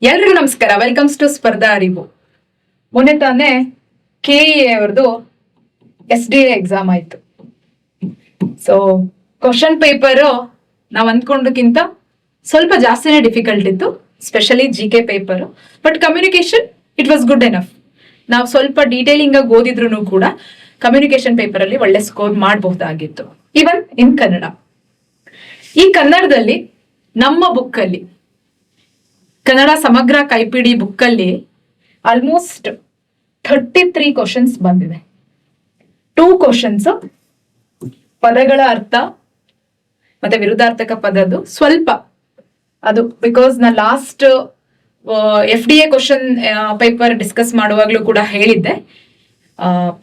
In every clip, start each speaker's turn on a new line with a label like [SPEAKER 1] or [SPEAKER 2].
[SPEAKER 1] ಎಲ್ರಿಗೂ ನಮಸ್ಕಾರ. Welcomes to ಸ್ಪರ್ಧಾ ಅರಿವು. ಮೊನ್ನೆ ತಾನೇ KE ಅವ್ರದ್ದು SDA ಎಕ್ಸಾಮ್ ಆಯ್ತು. ಸೊ ಕ್ವಶನ್ ಪೇಪರ್ ನಾವ್ ಅಂದ್ಕೊಂಡಕ್ಕಿಂತ ಸ್ವಲ್ಪ ಜಾಸ್ತಿನೇ ಡಿಫಿಕಲ್ಟ್ ಇತ್ತು, specially GK paper. But communication it was good enough. ನಾವು ಸ್ವಲ್ಪ ಡೀಟೇಲಿಂಗ್ ಆಗಿ ಓದಿದ್ರು ಕೂಡ ಕಮ್ಯುನಿಕೇಶನ್ ಪೇಪರ್ ಅಲ್ಲಿ ಒಳ್ಳೆ ಸ್ಕೋರ್ ಮಾಡಬಹುದಾಗಿತ್ತು, ಈವನ್ ಇನ್ ಕನ್ನಡ. ಈ ಕನ್ನಡದಲ್ಲಿ ನಮ್ಮ ಬುಕ್ ಅಲ್ಲಿ, ಕನ್ನಡ ಸಮಗ್ರ ಕೈಪಿಡಿ ಬುಕ್ ಅಲ್ಲಿ ಆಲ್ಮೋಸ್ಟ್ 33 ಕ್ವಶನ್ಸ್ ಬಂದಿದೆ. 2 ಕ್ವಶನ್ಸ್ ಪದಗಳ ಅರ್ಥ ಮತ್ತೆ ವಿರುದ್ಧಾರ್ಥಕ ಪದದ್ದು ಸ್ವಲ್ಪ ಅದು, ಬಿಕಾಸ್ ನಾ last FDA question paper discuss ಮಾಡುವಾಗ್ಲೂ ಕೂಡ ಹೇಳಿದ್ದೆ,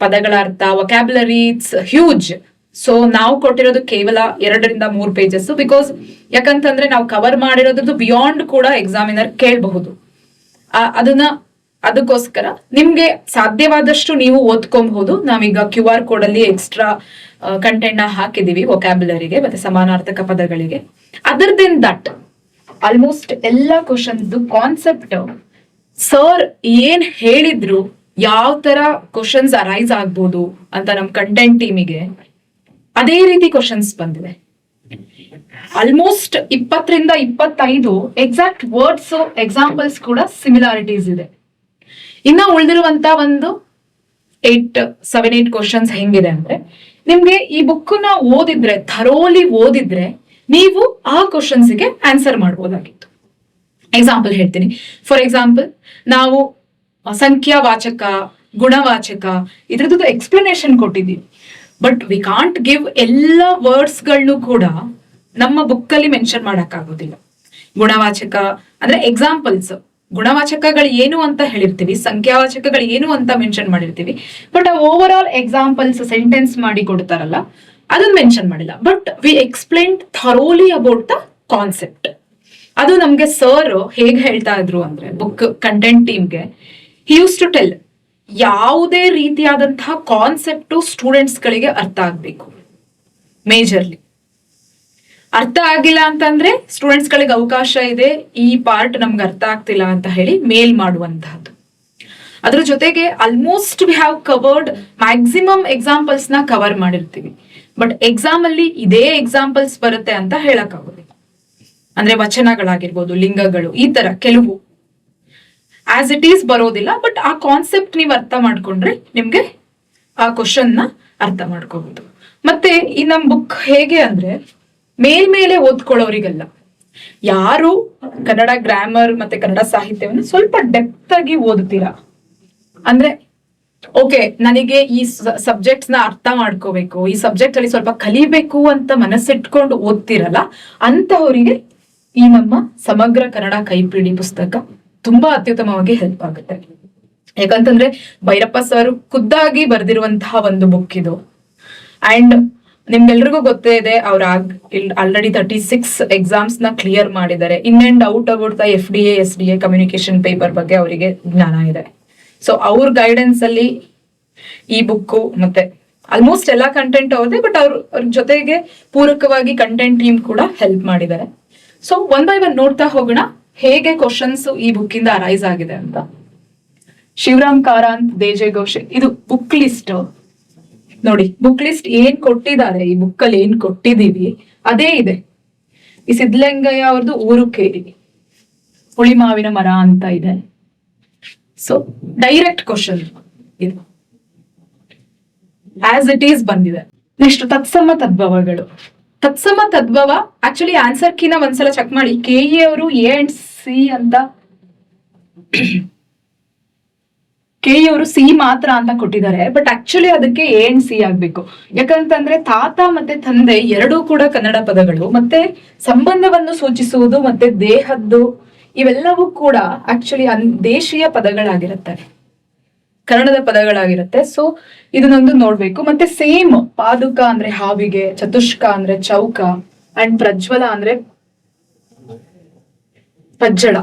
[SPEAKER 1] ಪದಗಳ ಅರ್ಥ ವೊಕ್ಯಾಬ್ಯುಲರಿ ಇಟ್ಸ್ ಹ್ಯೂಜ್. ಸೊ ನಾವು ಕೊಟ್ಟಿರೋದು ಕೇವಲ 2-3 ಪೇಜಸ್, ಬಿಕಾಸ್ ಯಾಕಂತಂದ್ರೆ ನಾವು ಕವರ್ ಮಾಡಿರೋದ್ರದ್ದು ಬಿಯಾಂಡ್ ಕೂಡ ಎಕ್ಸಾಮಿನರ್ ಕೇಳಬಹುದು. ಅದಕ್ಕೋಸ್ಕರ ನಿಮ್ಗೆ ಸಾಧ್ಯವಾದಷ್ಟು ನೀವು ಓದ್ಕೊಬಹುದು. ನಾವೀಗ QR ಕೋಡ್ ಅಲ್ಲಿ ಎಕ್ಸ್ಟ್ರಾ ಕಂಟೆಂಟ್ ನ ಹಾಕಿದೀವಿ ವೊಕ್ಯಾಬ್ಯುಲರಿಗೆ ಮತ್ತೆ ಸಮಾನಾರ್ಥಕ ಪದಗಳಿಗೆ. ಅದರ್ ದೆನ್ ದಟ್ ಆಲ್ಮೋಸ್ಟ್ ಎಲ್ಲಾ ಕ್ವಶನ್ಸ್ ಕಾನ್ಸೆಪ್ಟ್ ಸರ್ ಏನ್ ಹೇಳಿದ್ರು, ಯಾವ ತರ ಕ್ವಶನ್ಸ್ ಅರೈಸ್ ಆಗ್ಬೋದು ಅಂತ ನಮ್ ಕಂಟೆಂಟ್ ಟೀಮಿಗೆ ಅದೇ ರೀತಿ ಕ್ವಶನ್ಸ್ ಬಂದಿದೆ. ಆಲ್ಮೋಸ್ಟ್ 20-25 ಎಕ್ಸಾಕ್ಟ್ ವರ್ಡ್ಸ್ ಎಕ್ಸಾಂಪಲ್ಸ್ ಕೂಡ ಸಿಮಿಲಾರಿಟೀಸ್ ಇದೆ. ಇನ್ನ ಉಳಿದಿರುವಂತ ಒಂದು 7-8 ಕ್ವಶನ್ಸ್ ಹೆಂಗಿದೆ ಅಂದ್ರೆ, ನಿಮ್ಗೆ ಈ ಬುಕ್ ನ ಓದಿದ್ರೆ, ಥರೋಲಿ ಓದಿದ್ರೆ ನೀವು ಆ ಕ್ವಶನ್ಸ್ಗೆ ಆನ್ಸರ್ ಮಾಡ್ಬೋದಾಗಿತ್ತು. ಎಕ್ಸಾಂಪಲ್ ಹೇಳ್ತೀನಿ. ಫಾರ್ ಎಕ್ಸಾಂಪಲ್, ನಾವು ಸಂಖ್ಯಾವಾಚಕ, ಗುಣವಾಚಕ ಇದ್ರದ್ದು ಎಕ್ಸ್ಪ್ಲನೇಷನ್ ಕೊಟ್ಟಿದ್ದೀವಿ. ಬಟ್ ವಿ ಕಾಂಟ್ ಗಿವ್ ಎಲ್ಲ ವರ್ಡ್ಸ್ ಗಳನ್ನು ಕೂಡ ನಮ್ಮ ಬುಕ್ ಅಲ್ಲಿ ಮೆನ್ಷನ್ ಮಾಡಕ್ ಆಗೋದಿಲ್ಲ. ಗುಣವಾಚಕ ಅಂದ್ರೆ ಎಕ್ಸಾಂಪಲ್ಸ್, ಗುಣವಾಚಕಗಳು ಏನು ಅಂತ ಹೇಳಿರ್ತೀವಿ, ಸಂಖ್ಯಾವಾಚಕಗಳು ಏನು ಅಂತ ಮೆನ್ಷನ್ ಮಾಡಿರ್ತೀವಿ. ಬಟ್ ಆ ಓವರ್ ಆಲ್ ಎಕ್ಸಾಂಪಲ್ಸ್ ಸೆಂಟೆನ್ಸ್ ಮಾಡಿ ಕೊಡ್ತಾರಲ್ಲ, ಅದನ್ನ ಮೆನ್ಷನ್ ಮಾಡಿಲ್ಲ. But we explain thoroughly about the concept. ಅದು ನಮ್ಗೆ ಸರ್ ಹೇಗ್ ಹೇಳ್ತಾ ಇದ್ರು ಅಂದ್ರೆ, ಬುಕ್ ಕಂಟೆಂಟ್ ಟೀಮ್ಗೆ ಹಿ ಯೂಸ್ ಟು ಟೆಲ್, ಯಾವುದೇ ರೀತಿಯಾದಂತಹ ಕಾನ್ಸೆಪ್ಟು ಸ್ಟೂಡೆಂಟ್ಸ್ ಗಳಿಗೆ ಅರ್ಥ ಆಗ್ಬೇಕು. ಮೇಜರ್ಲಿ ಅರ್ಥ ಆಗಿಲ್ಲ ಅಂತಂದ್ರೆ ಸ್ಟೂಡೆಂಟ್ಸ್ ಗಳಿಗೆ ಅವಕಾಶ ಇದೆ, ಈ ಪಾರ್ಟ್ ನಮ್ಗೆ ಅರ್ಥ ಆಗ್ತಿಲ್ಲ ಅಂತ ಹೇಳಿ ಮೇಲ್ ಮಾಡುವಂತಹದ್ದು. ಅದ್ರ ಜೊತೆಗೆ almost we have covered maximum examples ನ ಕವರ್ ಮಾಡಿರ್ತೀವಿ. ಬಟ್ ಎಕ್ಸಾಮ್ ಅಲ್ಲಿ ಇದೇ ಎಕ್ಸಾಂಪಲ್ಸ್ ಬರುತ್ತೆ ಅಂತ ಹೇಳಕ್ ಆಗೋದಿಲ್ಲ. ಅಂದ್ರೆ ವಚನಗಳಾಗಿರ್ಬೋದು, ಲಿಂಗಗಳು, ಈ ತರ ಕೆಲವು ಆಸ್ ಇಟ್ ಈಸ್ ಬರೋದಿಲ್ಲ. ಬಟ್ ಆ ಕಾನ್ಸೆಪ್ಟ್ ನೀವು ಅರ್ಥ ಮಾಡ್ಕೊಂಡ್ರೆ ನಿಮ್ಗೆ ಆ ಕ್ವಶನ್ ನ ಅರ್ಥ ಮಾಡ್ಕೋಬಹುದು. ಮತ್ತೆ ಈ ನಮ್ ಬುಕ್ ಹೇಗೆ ಅಂದ್ರೆ, ಮೇಲ್ಮೇಲೆ ಓದ್ಕೊಳ್ಳೋರಿಗಲ್ಲ, ಯಾರು ಕನ್ನಡ ಗ್ರಾಮರ್ ಮತ್ತೆ ಕನ್ನಡ ಸಾಹಿತ್ಯವನ್ನು ಸ್ವಲ್ಪ ಡೆಪ್ತ್ ಆಗಿ ಓದ್ತೀರಾ ಅಂದ್ರೆ, ಓಕೆ ನನಗೆ ಈ ಸಬ್ಜೆಕ್ಟ್ಸ್ ನ ಅರ್ಥ ಮಾಡ್ಕೋಬೇಕು, ಈ ಸಬ್ಜೆಕ್ಟ್ ಅಲ್ಲಿ ಸ್ವಲ್ಪ ಕಲಿಬೇಕು ಅಂತ ಮನಸ್ಸಿಟ್ಕೊಂಡು ಓದ್ತಿರಲ್ಲ, ಅಂತವರಿಗೆ ಈ ನಮ್ಮ ಸಮಗ್ರ ಕನ್ನಡ ಕೈಪಿಡಿ ಪುಸ್ತಕ ತುಂಬಾ ಅತ್ಯುತ್ತಮವಾಗಿ ಹೆಲ್ಪ್ ಆಗುತ್ತೆ. ಯಾಕಂತಂದ್ರೆ ಭೈರಪ್ಪ ಸರ್ ಖುದ್ದಾಗಿ ಬರೆದಿರುವಂತಹ ಒಂದು ಬುಕ್ ಇದು. ಅಂಡ್ ನಿಮ್ಗೆಲ್ರಿಗೂ ಗೊತ್ತೇ ಇದೆ, ಅವ್ರ ಆಲ್ರೆಡಿ 36 ಎಕ್ಸಾಮ್ಸ್ ನ ಕ್ಲಿಯರ್ ಮಾಡಿದ್ದಾರೆ. In and out about the FDA SDA communication paper ಬಗ್ಗೆ ಅವರಿಗೆ ಜ್ಞಾನ ಇದೆ. ಸೊ ಅವ್ರ ಗೈಡೆನ್ಸ್ ಅಲ್ಲಿ ಈ ಬುಕ್ ಮತ್ತೆ ಆಲ್ಮೋಸ್ಟ್ ಎಲ್ಲಾ ಕಂಟೆಂಟ್ ಅವ್ರದೇ, ಬಟ್ ಅವ್ರ ಜೊತೆಗೆ ಪೂರಕವಾಗಿ ಕಂಟೆಂಟ್ ಟೀಮ್ ಕೂಡ ಹೆಲ್ಪ್ ಮಾಡಿದ್ದಾರೆ. ಸೊ 1 by 1 ನೋಡ್ತಾ ಹೋಗೋಣ ಹೇಗೆ ಕ್ವಶನ್ಸ್ ಈ ಬುಕ್ ಇಂದ ಅರೈಸ್ ಆಗಿದೆ ಅಂತ. ಶಿವರಾಮ್ ಕಾರಂತ್, ದೇಜೆ ಘೋಷ್, ಇದು ಬುಕ್ ಲಿಸ್ಟ್ ನೋಡಿ. ಬುಕ್ ಲಿಸ್ಟ್ ಏನ್ ಕೊಟ್ಟಿದ್ದಾರೆ, ಈ ಬುಕ್ ಅಲ್ಲಿ ಏನ್ ಕೊಟ್ಟಿದೀವಿ ಅದೇ ಇದೆ. ಈ ಸಿದ್ಧಲಿಂಗಯ್ಯ ಅವ್ರದ್ದು ಊರು ಕೇಳಿ, ಹುಳಿಮಾವಿನ ಮರ ಅಂತ ಇದೆ. ಸೊ ಡೈರೆಕ್ಟ್ ಕ್ವಶನ್ ಇದು ಆಸ್ ಇಟ್ ಈಸ್ ಬಂದಿದೆ. ನೆಕ್ಸ್ಟ್ ತತ್ಸಮ ತದ್ಭವಗಳು. ತತ್ಸಮ ತದ್ಭವ ಆಕ್ಚುಲಿ ಆನ್ಸರ್ ಕಿನ ಒಂದ್ಸಲ ಚೆಕ್ ಮಾಡಿ. KE ಅವರು A and C ಅಂತ, KE ಅವರು C ಮಾತ್ರ ಅಂತ ಕೊಟ್ಟಿದ್ದಾರೆ. ಬಟ್ ಆಕ್ಚುಲಿ ಅದಕ್ಕೆ A and C ಆಗ್ಬೇಕು. ಯಾಕಂತಂದ್ರೆ ತಾತ ಮತ್ತೆ ತಂದೆ ಎರಡೂ ಕೂಡ ಕನ್ನಡ ಪದಗಳು, ಮತ್ತೆ ಸಂಬಂಧವನ್ನು ಸೂಚಿಸುವುದು ಮತ್ತೆ ದೇಹದ್ದು ಇವೆಲ್ಲವೂ ಕೂಡ ಆಕ್ಚುಲಿ ದೇಶೀಯ ಪದಗಳಾಗಿರುತ್ತೆ, ಕನ್ನಡದ ಪದಗಳಾಗಿರುತ್ತೆ. ಸೊ ಇದನ್ನೊಂದು ನೋಡ್ಬೇಕು. ಮತ್ತೆ ಸೇಮ್ ಪಾದುಕ ಅಂದ್ರೆ ಹಾವಿಗೆ, ಚತುಷ್ಕ ಅಂದ್ರೆ ಚೌಕ, ಅಂಡ್ ಪ್ರಜ್ವಲ ಅಂದ್ರೆ ಪಜ್ಜಳ.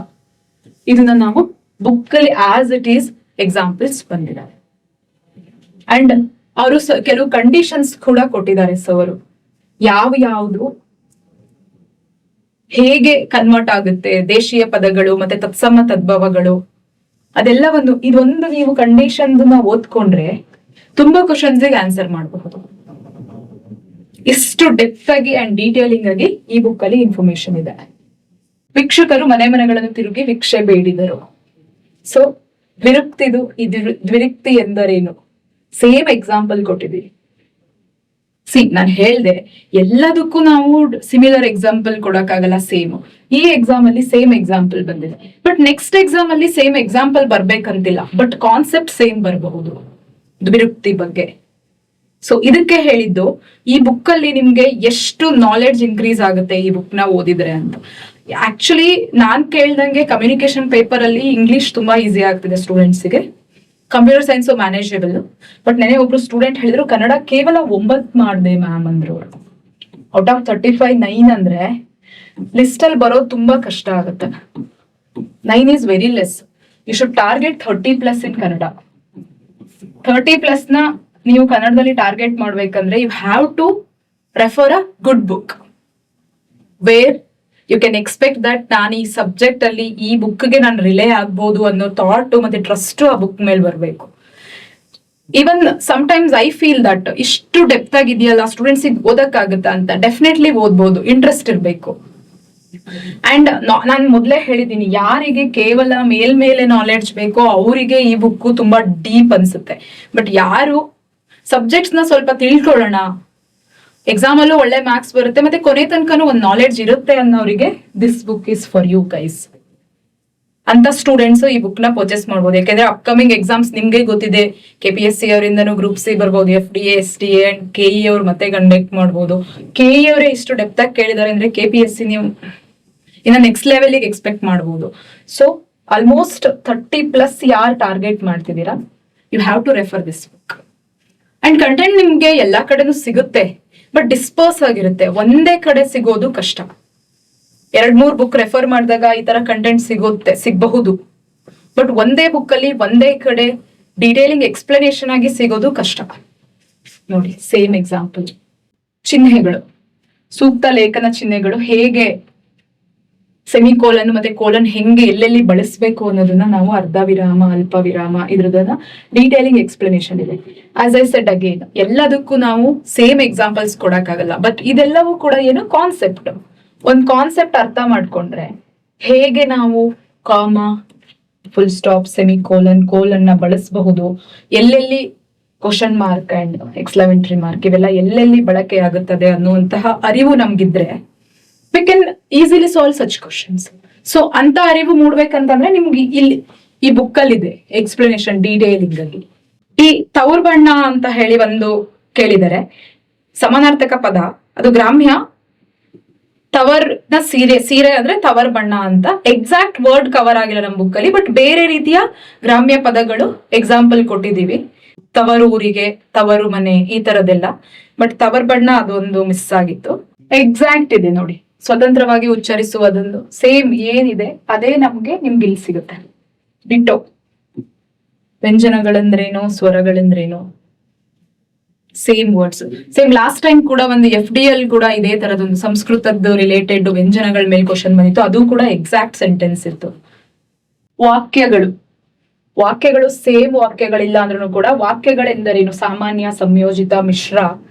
[SPEAKER 1] ಇದನ್ನ ನಾವು ಬುಕ್ ಅಲ್ಲಿ ಆಸ್ ಇಟ್ ಈಸ್ ಎಕ್ಸಾಂಪಲ್ಸ್ ಬಂದಿದ್ದಾರೆ. ಅಂಡ್ ಅವರು ಕೆಲವು ಕಂಡೀಷನ್ಸ್ ಕೂಡ ಕೊಟ್ಟಿದ್ದಾರೆ ಸರ್, ಯಾವ್ದು ಹೇಗೆ ಕನ್ವರ್ಟ್ ಆಗುತ್ತೆ, ದೇಶೀಯ ಪದಗಳು ಮತ್ತೆ ತತ್ಸಮ ತದ್ಭವಗಳು, ಅದೆಲ್ಲವನ್ನು ಇದೊಂದು ನೀವು ಕಂಡೀಷನ್ ಓದ್ಕೊಂಡ್ರೆ ತುಂಬಾ ಕ್ವಶನ್ಸ್ಗೆ ಆನ್ಸರ್ ಮಾಡಬಹುದು. ಇಷ್ಟು ಡೆಪ್ತ್ ಆಗಿ ಅಂಡ್ ಡೀಟೇಲಿಂಗ್ ಆಗಿ ಈ ಬುಕ್ ಅಲ್ಲಿ ಇನ್ಫಾರ್ಮೇಶನ್ ಇದೆ. ಭಿಕ್ಷುಕರು ಮನೆಗಳನ್ನು ತಿರುಗಿ ಭಿಕ್ಷೆ ಬೇಡಿದರು. ಸೊ ದ್ವಿರುಕ್ತಿ ಎಂದರೇನು, ಸೇಮ್ ಎಕ್ಸಾಂಪಲ್ ಕೊಟ್ಟಿದ್ದೀವಿ. ನಾನು ಹೇಳ್ದೆ ಎಲ್ಲದಕ್ಕೂ ನಾವು ಸಿಮಿಲರ್ ಎಕ್ಸಾಂಪಲ್ ಕೊಡಕ್ಕಾಗಲ್ಲ. ಸೇಮ್ ಈ ಎಕ್ಸಾಮ್ ಅಲ್ಲಿ ಸೇಮ್ ಎಕ್ಸಾಂಪಲ್ ಬಂದಿದೆ, ಬಟ್ ನೆಕ್ಸ್ಟ್ ಎಕ್ಸಾಮ್ ಅಲ್ಲಿ ಸೇಮ್ ಎಕ್ಸಾಂಪಲ್ ಬರ್ಬೇಕಂತಿಲ್ಲ, ಬಟ್ ಕಾನ್ಸೆಪ್ಟ್ ಸೇಮ್ ಬರಬಹುದು ದ್ವಿರುಕ್ತಿ ಬಗ್ಗೆ. ಸೊ ಇದಕ್ಕೆ ಹೇಳಿದ್ದು ಈ ಬುಕ್ ಅಲ್ಲಿ ನಿಮ್ಗೆ ಎಷ್ಟು ನಾಲೆಡ್ಜ್ ಇನ್ಕ್ರೀಸ್ ಆಗುತ್ತೆ ಈ ಬುಕ್ ನ ಓದಿದ್ರೆ ಅಂತ. ಆಕ್ಚುಲಿ ನಾನ್ ಕೇಳ್ದಂಗೆ ಕಮ್ಯುನಿಕೇಶನ್ ಪೇಪರ್ ಅಲ್ಲಿ ಇಂಗ್ಲಿಷ್ ತುಂಬಾ ಈಸಿ ಆಗ್ತಿದೆ ಸ್ಟೂಡೆಂಟ್ಸ್ಗೆ, ಕಂಪ್ಯೂಟರ್ ಸೈನ್ಸ್ ಮ್ಯಾನೇಜಬಲ್. ಬಟ್ ನೆನೆ ಒಬ್ರು ಸ್ಟೂಡೆಂಟ್ ಹೇಳಿದ್ರು ಕನ್ನಡ ಕೇವಲ 9 ಮಾಡಿದೆ ಮ್ಯಾಮ್ ಅಂದ್ರು. ಔಟ್ ಆಫ್ 35 9 ಅಂದ್ರೆ ಲಿಸ್ಟ್ ಅಲ್ಲಿ ಬರೋದು ತುಂಬಾ ಕಷ್ಟ ಆಗುತ್ತೆ. 9 is very less. You should target 30+ in Kannada. 30+ ನ ನೀವು ಕನ್ನಡದಲ್ಲಿ ಟಾರ್ಗೆಟ್ ಮಾಡ್ಬೇಕಂದ್ರೆ you have to refer a good book where you can expect that ನಾನು ಈ ಸಬ್ಜೆಕ್ಟ್ ಅಲ್ಲಿ ಈ ಬುಕ್ಗೆ ನಾನು ರಿಲೇ ಆಗ್ಬೋದು ಅನ್ನೋ ಥಾಟ್ ಮತ್ತೆ ಟ್ರಸ್ಟ್ ಆ ಬುಕ್ ಮೇಲೆ ಬರಬೇಕು. Even sometimes I feel that ಇಷ್ಟು ಡೆಪ್ತ್ ಆಗಿದೆಯಲ್ಲ ಸ್ಟೂಡೆಂಟ್ಸ್ ಓದಕ್ಕಾಗತ್ತಾ ಅಂತ. ಡೆಫಿನೆಟ್ಲಿ ಓದ್ಬೋದು, ಇಂಟ್ರೆಸ್ಟ್ ಇರಬೇಕು. ಅಂಡ್ ನಾನು ಮೊದಲೇ ಹೇಳಿದ್ದೀನಿ, ಯಾರಿಗೆ ಕೇವಲ ಮೇಲ್ಮೇಲೆ ನಾಲೆಡ್ಜ್ ಬೇಕೋ ಅವರಿಗೆ ಈ ಬುಕ್ ತುಂಬಾ ಡೀಪ್ ಅನ್ಸುತ್ತೆ. ಬಟ್ ಯಾರು ಸಬ್ಜೆಕ್ಟ್ಸ್ ನ ಸ್ವಲ್ಪ ತಿಳ್ಕೊಳ್ಳೋಣ, ಎಕ್ಸಾಮ್ ಅಲ್ಲೂ ಒಳ್ಳೆ ಮಾರ್ಕ್ಸ್ ಬರುತ್ತೆ ಮತ್ತೆ ಕೊನೆ ತನಕನೂ ಒಂದು ನಾಲೆಡ್ಜ್ ಇರುತ್ತೆ ಅನ್ನೋರಿಗೆ this book is for you guys ಅಂತ ಸ್ಟೂಡೆಂಟ್ಸ್ ಈ ಬುಕ್ ನ ಪರ್ಚೇಸ್ ಮಾಡ್ಬೋದು. ಯಾಕಂದ್ರೆ ಅಪ್ಕಮಿಂಗ್ ಎಕ್ಸಾಮ್ಸ್ ನಿಮ್ಗೆ ಗೊತ್ತಿದೆ, KPSC ಅವರಿಂದನೂ ಗ್ರೂಪ್ ಸಿ ಬರ್ಬೋದು, FDA SDA ಅಂಡ್ KE ಅವ್ರು ಮತ್ತೆ ಕಂಡಕ್ಟ್ ಮಾಡ್ಬೋದು. KE ಅವರೇ ಇಷ್ಟು ಡೆಪ್ತ್ ಆಗಿ ಕೇಳಿದಾರೆ ಅಂದ್ರೆ KPSC ನೀವು ಇನ್ನ ನೆಕ್ಸ್ಟ್ ಲೆವೆಲ್ಗೆ ಎಕ್ಸ್ಪೆಕ್ಟ್ ಮಾಡ್ಬೋದು. ಸೊ ಆಲ್ಮೋಸ್ಟ್ 30+ ಯಾರು ಟಾರ್ಗೆಟ್ ಮಾಡ್ತಿದ್ದೀರಾ, you have to refer this book. And content ನಿಮ್ಗೆ ಎಲ್ಲಾ ಕಡೆನೂ ಸಿಗುತ್ತೆ, ಬಟ್ ಡಿಸ್ಪರ್ಸ್ ಆಗಿರುತ್ತೆ, ಒಂದೇ ಕಡೆ ಸಿಗೋದು ಕಷ್ಟ. 2-3 ಬುಕ್ ರೆಫರ್ ಮಾಡಿದಾಗ ಈ ತರ ಕಂಟೆಂಟ್ ಸಿಗಬಹುದು, ಬಟ್ ಒಂದೇ ಬುಕ್ ಅಲ್ಲಿ ಒಂದೇ ಕಡೆ ಡೀಟೇಲಿಂಗ್ ಎಕ್ಸ್ಪ್ಲನೇಷನ್ ಆಗಿ ಸಿಗೋದು ಕಷ್ಟ. ನೋಡಿ ಸೇಮ್ ಎಕ್ಸಾಂಪಲ್. ಚಿಹ್ನೆಗಳು, ಸೂಕ್ತ ಲೇಖನ ಚಿಹ್ನೆಗಳು ಹೇಗೆ, ಸೆಮಿಕೋಲನ್ ಮತ್ತೆ ಕೋಲನ್ ಹೆಂಗೆ ಎಲ್ಲೆಲ್ಲಿ ಬಳಸಬೇಕು ಅನ್ನೋದನ್ನ ನಾವು ಅರ್ಧ ವಿರಾಮ, ಅಲ್ಪ ವಿರಾಮ, ಇದ್ರದನ್ನ ಡೀಟೇಲಿಂಗ್ ಎಕ್ಸ್ಪ್ಲನೇಷನ್ ಇದೆ. ಆಸ್ ಐ ಸೆಡ್ ಅಗೇನ್, ಎಲ್ಲದಕ್ಕೂ ನಾವು ಸೇಮ್ ಎಕ್ಸಾಂಪಲ್ಸ್ ಕೊಡಕ್ಕಾಗಲ್ಲ, ಬಟ್ ಇದೆಲ್ಲವೂ ಕೂಡ ಏನು ಕಾನ್ಸೆಪ್ಟ್. ಒಂದ್ ಕಾನ್ಸೆಪ್ಟ್ ಅರ್ಥ ಮಾಡ್ಕೊಂಡ್ರೆ ಹೇಗೆ ನಾವು ಕಾಮ, ಫುಲ್ ಸ್ಟಾಪ್, ಸೆಮಿಕೋಲನ್, ಕೋಲನ್ ನ ಬಳಸಬಹುದು, ಎಲ್ಲೆಲ್ಲಿ question mark and exclamatory mark ಇವೆಲ್ಲ ಎಲ್ಲೆಲ್ಲಿ ಬಳಕೆ ಆಗುತ್ತದೆ ಅನ್ನುವಂತಹ ಅರಿವು ನಮ್ಗಿದ್ರೆ we can easily solve such questions. So ಅಂತ ಅರಿವು ಮೂಡ್ಬೇಕಂತಂದ್ರೆ ನಿಮ್ಗೆ ಇಲ್ಲಿ ಈ ಬುಕ್ ಅಲ್ಲಿ ಇದೆ ಎಕ್ಸ್ಪ್ಲನೇಷನ್ ಡೀಟೇಲಿಂಗ್ ಆಗಿ. ಈ ತವರ್ ಬಣ್ಣ ಅಂತ ಹೇಳಿ ಒಂದು ಕೇಳಿದರೆ ಸಮಾನಾರ್ಥಕ ಪದ, ಅದು ಗ್ರಾಮ್ಯ. ತವರ್ನ ಸೀರೆ ಅಂದ್ರೆ ತವರ್ ಬಣ್ಣ ಅಂತ ಎಕ್ಸಾಕ್ಟ್ ವರ್ಡ್ ಕವರ್ ಆಗಿಲ್ಲ ನಮ್ಮ ಬುಕ್ ಅಲ್ಲಿ, ಬಟ್ ಬೇರೆ ರೀತಿಯ ಗ್ರಾಮ್ಯ ಪದಗಳು ಎಕ್ಸಾಂಪಲ್ ಕೊಟ್ಟಿದೀವಿ. ತವರು ಊರಿಗೆ, ತವರು ಮನೆ, ಈ ತರದೆಲ್ಲ. ಬಟ್ ತವರ್ ಬಣ್ಣ ಅದೊಂದು ಮಿಸ್ ಆಗಿತ್ತು. ಎಕ್ಸಾಕ್ಟ್ ಇದೆ ನೋಡಿ, ಸ್ವತಂತ್ರವಾಗಿ ಉಚ್ಚರಿಸುವುದೊಂದು ಸೇಮ್ ಏನಿದೆ ಅದೇ ನಿಮ್ಗೆ ಇಲ್ಲಿ ಸಿಗುತ್ತೆ. ಡಿಟೋ. ವ್ಯಂಜನಗಳಂದ್ರೇನು, ಸ್ವರಗಳಂದ್ರೇನು, same words. Same last time ಕೂಡ ಒಂದು FDL ಕೂಡ ಇದೇ ತರದೊಂದು ಸಂಸ್ಕೃತದ್ದು ರಿಲೇಟೆಡ್ ವ್ಯಂಜನಗಳ ಮೇಲೆ ಕ್ವಶನ್ ಬಂದಿತ್ತು, ಅದು ಕೂಡ ಎಕ್ಸಾಕ್ಟ್ ಸೆಂಟೆನ್ಸ್ ಇತ್ತು. ವಾಕ್ಯಗಳು ಸೇಮ್ ವಾಕ್ಯಗಳಿಲ್ಲ ಅಂದ್ರೂ ಕೂಡ ವಾಕ್ಯಗಳೆಂದರೇನು, ಸಾಮಾನ್ಯ, ಸಂಯೋಜಿತ, ಮಿಶ್ರ,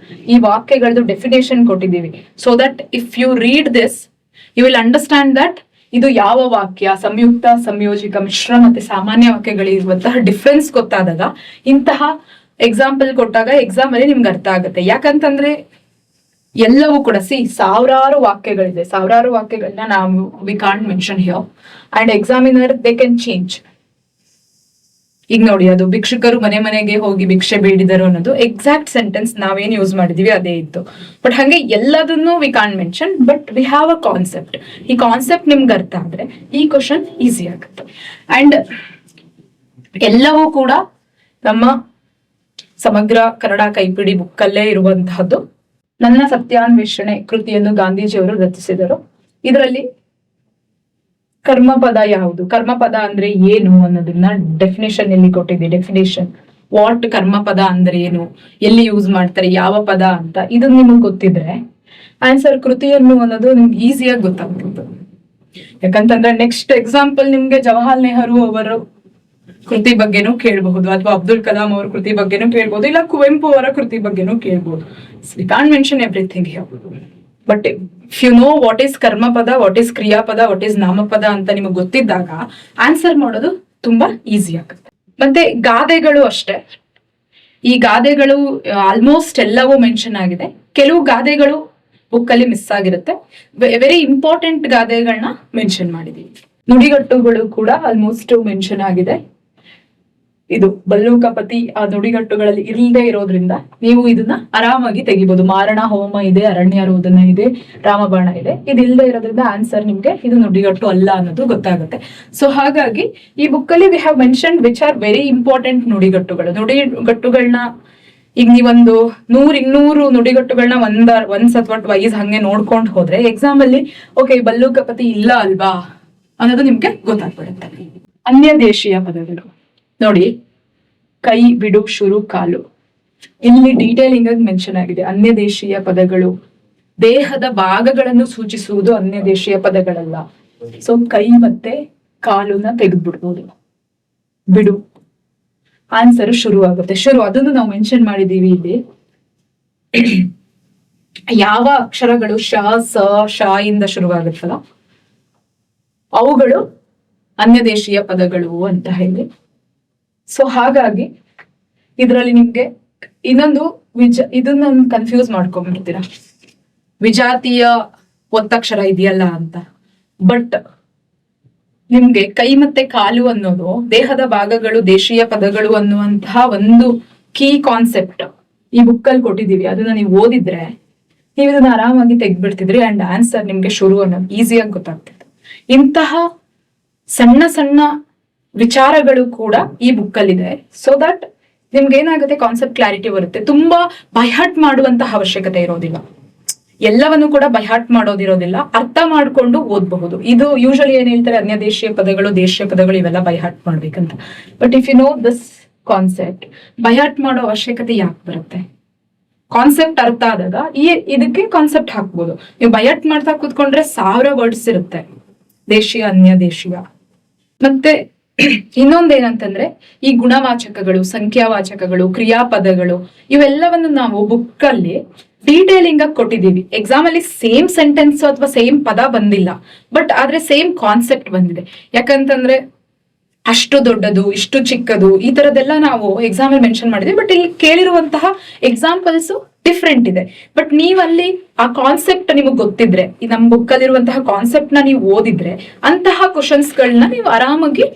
[SPEAKER 1] ಈ ವಾಕ್ಯಗಳದ್ದು ಡೆಫಿನೇಷನ್ ಕೊಟ್ಟಿದ್ದೀವಿ. So that if you read this you will understand that ಇದು ಯಾವ ವಾಕ್ಯ, ಸಂಯುಕ್ತ, ಸಂಯೋಜಿತ, ಮಿಶ್ರ ಮತ್ತೆ ಸಾಮಾನ್ಯ ವಾಕ್ಯಗಳಿರುವಂತಹ ಡಿಫ್ರೆನ್ಸ್ ಗೊತ್ತಾದಾಗ ಇಂತಹ ಎಕ್ಸಾಂಪಲ್ ಕೊಟ್ಟಾಗ ಎಕ್ಸಾಮ್ ಅಲ್ಲಿ ನಿಮ್ಗೆ ಅರ್ಥ ಆಗುತ್ತೆ. ಯಾಕಂತಂದ್ರೆ ಎಲ್ಲವೂ ಕೂಡ ಸಾವಿರಾರು ವಾಕ್ಯಗಳಿದೆ, ಸಾವಿರಾರು ವಾಕ್ಯಗಳನ್ನ ನಾವು V can't mention here and examiner they can change. ಈಗ ನೋಡಿ, ಅದು ಭಿಕ್ಷುಕರು ಮನೆಗೆ ಹೋಗಿ ಭಿಕ್ಷೆ ಬೇಡಿದರು ಅನ್ನೋದು ಎಕ್ಸಾಕ್ಟ್ ಸೆಂಟೆನ್ಸ್ ನಾವೇನ್ ಯೂಸ್ ಮಾಡಿದೀವಿ ಅದೇ ಇತ್ತು. ಬಟ್ ಹಂಗೆ ಎಲ್ಲದನ್ನು V can't mention, but we have a concept. ಈ ಕಾನ್ಸೆಪ್ಟ್ ನಿಮ್ಗೆ ಅರ್ಥ ಆದ್ರೆ ಈ ಕ್ವಶನ್ ಈಸಿ ಆಗುತ್ತೆ. ಅಂಡ್ ಎಲ್ಲವೂ ಕೂಡ ನಮ್ಮ ಸಮಗ್ರ ಕನ್ನಡ ಕೈಪಿಡಿ ಬುಕ್ ಅಲ್ಲೇ ಇರುವಂತಹದ್ದು. ನನ್ನ ಸತ್ಯಾನ್ವೇಷಣೆ ಕೃತಿಯನ್ನು ಗಾಂಧೀಜಿಯವರು ರಚಿಸಿದರು. ಇದರಲ್ಲಿ ಕರ್ಮಪದ ಯಾವುದು, ಕರ್ಮಪದ ಅಂದ್ರೆ ಏನು ಅನ್ನೋದನ್ನ ಡೆಫಿನೇಷನ್ ಇಲ್ಲಿ ಕೊಟ್ಟಿದೆ. ಡೆಫಿನೇಷನ್ ವಾಟ್ ಕರ್ಮಪದ ಅಂದ್ರೆ ಏನು, ಎಲ್ಲಿ ಯೂಸ್ ಮಾಡ್ತಾರೆ, ಯಾವ ಪದ ಅಂತ, ಇದು ನಿಮಗೆ ಗೊತ್ತಿದ್ರೆ ಆನ್ಸರ್ ಕೃತಿಯನ್ನು ಅನ್ನೋದು ನಿಮ್ಗೆ ಈಸಿಯಾಗಿ ಗೊತ್ತಾಗ್ತದೆ. ಯಾಕಂತಂದ್ರೆ ನೆಕ್ಸ್ಟ್ ಎಕ್ಸಾಂಪಲ್ ನಿಮ್ಗೆ ಜವಾಹರ್ಲಾಲ್ ನೆಹರು ಅವರು ಕೃತಿ ಬಗ್ಗೆನೂ ಕೇಳಬಹುದು, ಅಥವಾ ಅಬ್ದುಲ್ ಕಲಾಂ ಅವರ ಕೃತಿ ಬಗ್ಗೆನೂ ಕೇಳ್ಬಹುದು, ಇಲ್ಲ ಕುವೆಂಪು ಅವರ ಕೃತಿ ಬಗ್ಗೆನೂ ಕೇಳ್ಬಹುದು. We can't mention everything here. But if you know what is ಕರ್ಮಪದ, ವಾಟ್ ಈಸ್ ಕ್ರಿಯಾಪದ, ವಾಟ್ ಈಸ್ ನಾಮಪದ ಅಂತ ನಿಮಗೆ ಗೊತ್ತಿದ್ದಾಗ ಆನ್ಸರ್ ಮಾಡೋದು ತುಂಬಾ ಈಸಿ ಆಗುತ್ತೆ. ಮತ್ತೆ ಗಾದೆಗಳು ಅಷ್ಟೇ. ಈ ಗಾದೆಗಳು ಆಲ್ಮೋಸ್ಟ್ ಎಲ್ಲವೂ ಮೆನ್ಷನ್ ಆಗಿದೆ. ಕೆಲವು ಗಾದೆಗಳು ಬುಕ್ ಅಲ್ಲಿ ಮಿಸ್ ಆಗಿರುತ್ತೆ. ವೆರಿ ಇಂಪಾರ್ಟೆಂಟ್ ಗಾದೆಗಳನ್ನ ಮೆನ್ಷನ್ ಮಾಡಿದೀವಿ. ನುಡಿಗಟ್ಟುಗಳು ಕೂಡ ಆಲ್ಮೋಸ್ಟ್ ಮೆನ್ಷನ್ ಆಗಿದೆ. ಇದು ಬಲ್ಲೂಕಪತಿ ಆ ನುಡಿಗಟ್ಟುಗಳಲ್ಲಿ ಇಲ್ಲದೆ ಇರೋದ್ರಿಂದ ನೀವು ಇದನ್ನ ಆರಾಮಾಗಿ ತೆಗಿಬಹುದು. ಮಾರಣ ಹೋಮ ಇದೆ, ಅರಣ್ಯ ರೋದನ ಇದೆ, ರಾಮಬಾಣ ಇದೆ. ಇದಿಲ್ಲದೆ ಇರೋದ್ರಿಂದ ಆನ್ಸರ್ ನಿಮ್ಗೆ ಇದು ನುಡಿಗಟ್ಟು ಅಲ್ಲ ಅನ್ನೋದು ಗೊತ್ತಾಗುತ್ತೆ. ಸೊ ಹಾಗಾಗಿ ಈ ಬುಕ್ ಅಲ್ಲಿ we have mention which are very important ನುಡಿಗಟ್ಟುಗಳು. ನುಡಿಗಟ್ಟುಗಳನ್ನ ಈಗ ನೀವೊಂದು 100-200 ನುಡಿಗಟ್ಟುಗಳನ್ನ ಒನ್ಸ್ ಅಥವಾ ಟ್ವೈಸ್ ಹಂಗೆ ನೋಡ್ಕೊಂಡು ಹೋದ್ರೆ ಎಕ್ಸಾಮ್ ಅಲ್ಲಿ ಓಕೆ ಬಲ್ಲೂಕಪತಿ ಇಲ್ಲ ಅಲ್ವಾ ಅನ್ನೋದು ನಿಮ್ಗೆ ಗೊತ್ತಾಗ್ಬಿಡುತ್ತೆ. ಅನ್ಯ ದೇಶೀಯ ಪದಗಳು ನೋಡಿ, ಕೈ, ಬಿಡು, ಶುರು, ಕಾಲು, ಇಲ್ಲಿ ಡೀಟೇಲಿಂಗ್ ಆಗಿ ಮೆನ್ಷನ್ ಆಗಿದೆ. ಅನ್ಯ ದೇಶೀಯ ಪದಗಳು ದೇಹದ ಭಾಗಗಳನ್ನು ಸೂಚಿಸುವುದು ಅನ್ಯ ದೇಶೀಯ ಪದಗಳಲ್ಲ. ಸೊ ಕೈ ಮತ್ತೆ ಕಾಲುನ ತೆಗೆದ್ಬಿಡ್ಬೋದು. ಬಿಡು ಆನ್ಸರ್ ಶುರು ಆಗುತ್ತೆ. ಶುರು ಅದನ್ನು ನಾವು ಮೆನ್ಷನ್ ಮಾಡಿದೀವಿ ಇಲ್ಲಿ. ಯಾವ ಅಕ್ಷರಗಳು ಶ, ಸ, ಶ ಇಂದ ಶುರುವಾಗುತ್ತಲ್ಲ ಅವುಗಳು ಅನ್ಯ ದೇಶೀಯ ಪದಗಳು ಅಂತ ಹೇಳಿ. ಸೊ ಹಾಗಾಗಿ ಇದರಲ್ಲಿ ನಿಮ್ಗೆ ಇದನ್ನ ಕನ್ಫ್ಯೂಸ್ ಮಾಡ್ಕೊಂಡ್ಬಿಡ್ತೀರಾ, ವಿಜಾತಿಯ ಒತ್ತಕ್ಷರ ಇದೆಯಲ್ಲ ಅಂತ. ಬಟ್ ನಿಮ್ಗೆ ಕೈ ಮತ್ತೆ ಕಾಲು ಅನ್ನೋದು ದೇಹದ ಭಾಗಗಳು ದೇಶೀಯ ಪದಗಳು ಅನ್ನುವಂತಹ ಒಂದು ಕೀ ಕಾನ್ಸೆಪ್ಟ್ ಈ ಬುಕ್ ಅಲ್ಲಿ ಕೊಟ್ಟಿದೀವಿ. ಅದನ್ನ ನೀವು ಓದಿದ್ರೆ ನೀವು ಇದನ್ನ ಆರಾಮಾಗಿ ತೆಗ್ದ್ಬಿಡ್ತಿದ್ರಿ ಅಂಡ್ ಆನ್ಸರ್ ನಿಮ್ಗೆ ಶುರು ಅನ್ನೋದು ಈಸಿಯಾಗಿ ಗೊತ್ತಾಗ್ತಿತ್ತು. ಇಂತಹ ಸಣ್ಣ ಸಣ್ಣ ವಿಚಾರಗಳು ಕೂಡ ಈ ಬುಕ್ ಅಲ್ಲಿ ಇದೆ. ಸೊ ದಟ್ ನಿಮ್ಗೆ ಏನಾಗುತ್ತೆ, ಕಾನ್ಸೆಪ್ಟ್ ಕ್ಲಾರಿಟಿ ಬರುತ್ತೆ. ತುಂಬಾ ಬೈಹಾಟ್ ಮಾಡುವಂತಹ ಅವಶ್ಯಕತೆ ಇರೋದಿಲ್ಲ. ಎಲ್ಲವನ್ನು ಕೂಡ ಬೈಹಾಟ್ ಮಾಡೋದಿರೋದಿಲ್ಲ, ಅರ್ಥ ಮಾಡ್ಕೊಂಡು ಓದಬಹುದು. ಇದು ಯೂಶಲಿ ಏನ್ ಹೇಳ್ತಾರೆ, ಅನ್ಯ ದೇಶೀಯ ಪದಗಳು, ದೇಶೀಯ ಪದಗಳು ಇವೆಲ್ಲ ಬೈಹಾಟ್ ಮಾಡ್ಬೇಕಂತ. But if you know this concept, by heart ಮಾಡೋ ಅವಶ್ಯಕತೆ ಯಾಕೆ ಬರುತ್ತೆ? ಕಾನ್ಸೆಪ್ಟ್ ಅರ್ಥ ಆದಾಗ ಇದಕ್ಕೆ ಕಾನ್ಸೆಪ್ಟ್ ಹಾಕ್ಬೋದು. ನೀವು ಬೈಹಾಟ್ ಮಾಡ್ತಾ ಕೂತ್ಕೊಂಡ್ರೆ 1000 ವರ್ಡ್ಸ್ ಇರುತ್ತೆ, ದೇಶೀಯ, ಅನ್ಯ ದೇಶೀಯ. ಮತ್ತೆ ಇನ್ನೊಂದೇನಂತಂದ್ರೆ ಈ ಗುಣವಾಚಕಗಳು, ಸಂಖ್ಯಾವಾಚಕಗಳು, ಕ್ರಿಯಾಪದಗಳು ಇವೆಲ್ಲವನ್ನು ನಾವು ಬುಕ್ ಅಲ್ಲಿ ಡೀಟೇಲಿಂಗ್ ಆಗಿ ಕೊಟ್ಟಿದೀವಿ. ಎಕ್ಸಾಮ್ ಅಲ್ಲಿ ಸೇಮ್ ಸೆಂಟೆನ್ಸ್ ಅಥವಾ ಸೇಮ್ ಪದ ಬಂದಿಲ್ಲ, ಬಟ್ ಆದ್ರೆ ಸೇಮ್ ಕಾನ್ಸೆಪ್ಟ್ ಬಂದಿದೆ. ಯಾಕಂತಂದ್ರೆ ಅಷ್ಟು ದೊಡ್ಡದು, ಇಷ್ಟು ಚಿಕ್ಕದು, ಈ ತರದೆಲ್ಲ ನಾವು ಎಕ್ಸಾಮ್ ಅಲ್ಲಿ ಮೆನ್ಷನ್ ಮಾಡಿದ್ವಿ. ಬಟ್ ಇಲ್ಲಿ ಕೇಳಿರುವಂತಹ ಎಕ್ಸಾಂಪಲ್ಸ್ ಡಿಫ್ರೆಂಟ್ ಇದೆ. ಬಟ್ ನೀವಲ್ಲಿ ಆ ಕಾನ್ಸೆಪ್ಟ್ ನಿಮಗೆ ಗೊತ್ತಿದ್ರೆ, ಈ ನಮ್ಮ ಬುಕ್ ಅಲ್ಲಿರುವಂತಹ ಕಾನ್ಸೆಪ್ಟ್ ನ ನೀವು ಓದಿದ್ರೆ ಅಂತಹ ಕ್ವಶನ್ಸ್ ಗಳನ್ನ ನೀವು ಆರಾಮಾಗಿ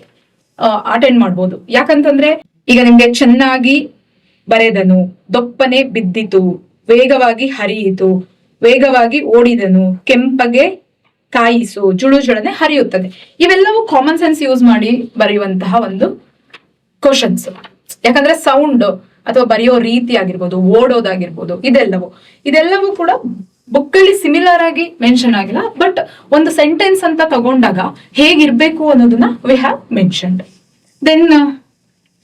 [SPEAKER 1] ಅಟೆಂಡ್ ಮಾಡ್ಬೋದು. ಯಾಕಂತಂದ್ರೆ ಈಗ ನಿಮ್ಗೆ ಚೆನ್ನಾಗಿ ಬರೆದನು, ದೊಪ್ಪನೆ ಬಿದ್ದಿತು, ವೇಗವಾಗಿ ಹರಿಯಿತು, ವೇಗವಾಗಿ ಓಡಿದನು, ಕೆಂಪಗೆ ಕಾಯಿಸು, ಜುಳುಜುಳನೆ ಹರಿಯುತ್ತದೆ. ಇವೆಲ್ಲವೂ ಕಾಮನ್ ಸೆನ್ಸ್ ಯೂಸ್ ಮಾಡಿ ಬರೆಯುವಂತಹ ಒಂದು ಕ್ವಶನ್ಸ್. ಯಾಕಂದ್ರೆ ಸೌಂಡ್ ಅಥವಾ ಬರೆಯೋ ರೀತಿ ಆಗಿರ್ಬೋದು, ಓಡೋದಾಗಿರ್ಬೋದು, ಇದೆಲ್ಲವೂ ಕೂಡ ಬುಕ್ ಅಲ್ಲಿ ಸಿಮಿಲರ್ ಆಗಿ ಮೆನ್ಷನ್ ಆಗಿಲ್ಲ. ಬಟ್ ಒಂದು ಸೆಂಟೆನ್ಸ್ ಅಂತ ತಗೊಂಡಾಗ ಹೇಗಿರ್ಬೇಕು ಅನ್ನೋದನ್ನ ವಿ ಹ್ಯಾವ್ ಮೆನ್ಷನ್ಡ್. ದೆನ್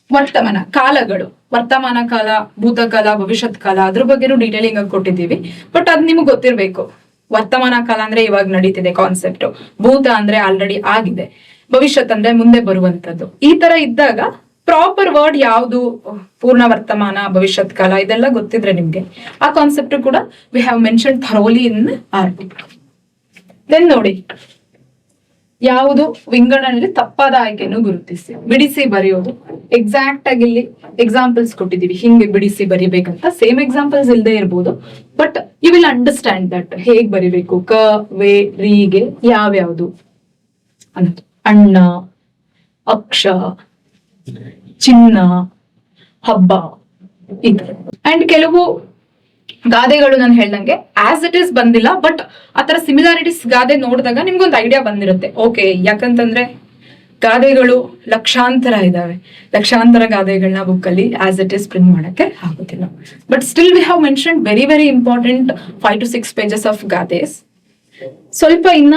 [SPEAKER 1] ವರ್ತಮಾನ ಕಾಲಗಳು, ವರ್ತಮಾನ ಕಾಲ, ಭೂತಕಾಲ, ಭವಿಷ್ಯತ್ ಕಾಲ, ಅದ್ರ ಬಗ್ಗೆನೂ ಡೀಟೇಲಿಂಗ್ ಆಗಿ ಕೊಟ್ಟಿದ್ದೀವಿ. ಬಟ್ ಅದ್ ನಿಮ್ಗೆ ಗೊತ್ತಿರ್ಬೇಕು. ವರ್ತಮಾನ ಕಾಲ ಅಂದ್ರೆ ಇವಾಗ ನಡೀತಿದೆ ಕಾನ್ಸೆಪ್ಟ್, ಭೂತ ಅಂದ್ರೆ ಆಲ್ರೆಡಿ ಆಗಿದೆ, ಭವಿಷ್ಯತ್ ಅಂದ್ರೆ ಮುಂದೆ ಬರುವಂತದ್ದು. ಈ ತರ ಇದ್ದಾಗ ಪ್ರಾಪರ್ ವರ್ಡ್ ಯಾವುದು, ಪೂರ್ಣ ವರ್ತಮಾನ, ಭವಿಷ್ಯತ್ ಕಾಲ, ಇದೆಲ್ಲ ಗೊತ್ತಿದ್ರೆ ನಿಮ್ಗೆ ಆ ಕಾನ್ಸೆಪ್ಟ್ ಕೂಡ we have mention thoroughly in our book. Then ನೋಡಿ, ಯಾವುದು ವಿಂಗಡಣೆಯಲ್ಲಿ ತಪ್ಪಾದ ಆಯ್ಕೆಯನ್ನು ಗುರುತಿಸಿ, ಬಿಡಿಸಿ ಬರೆಯೋದು. ಎಕ್ಸಾಕ್ಟ್ ಆಗಿ ಇಲ್ಲಿ ಎಕ್ಸಾಂಪಲ್ಸ್ ಕೊಟ್ಟಿದೀವಿ, ಹಿಂಗೆ ಬಿಡಿಸಿ ಬರಿಬೇಕಂತ. ಸೇಮ್ ಎಕ್ಸಾಂಪಲ್ಸ್ ಇಲ್ಲದೆ ಇರ್ಬೋದು, but you will understand that ಹೇಗ್ ಬರಿಬೇಕು. ಕ, ವೇ, ರೀಗೆ ಯಾವ್ಯಾವುದು ಅನ್ನೋದು. ಅಣ್ಣ, ಅಕ್ಷ, ಚಿನ್ನ, ಹಬ್ಬ, ಇದು. ಅಂಡ್ ಕೆಲವು ಗಾದೆಗಳು ನಾನು ಹೇಳ್ದಂಗೆ ಆಸ್ ಇಟ್ ಈಸ್ ಬಂದಿಲ್ಲ, ಬಟ್ ಆತರ ಸಿಮಿಲಾರಿಟೀಸ್ ಗಾದೆ ನೋಡಿದಾಗ ನಿಮ್ಗೊಂದು ಐಡಿಯಾ ಬಂದಿರುತ್ತೆ. ಓಕೆ, ಯಾಕಂತಂದ್ರೆ ಗಾದೆಗಳು ಲಕ್ಷಾಂತರ ಇದಾವೆ, ಲಕ್ಷಾಂತರ ಗಾದೆಗಳನ್ನ ಬುಕ್ ಅಲ್ಲಿ ಆಸ್ ಇಟ್ ಈಸ್ ಪ್ರಿಂಟ್ ಮಾಡಕ್ಕೆ ಆಗುತ್ತಿಲ್ಲ. But still we have mention very very important 5 to 6 pages of ಗಾದೆಸ್. ಸ್ವಲ್ಪ ಇನ್ನ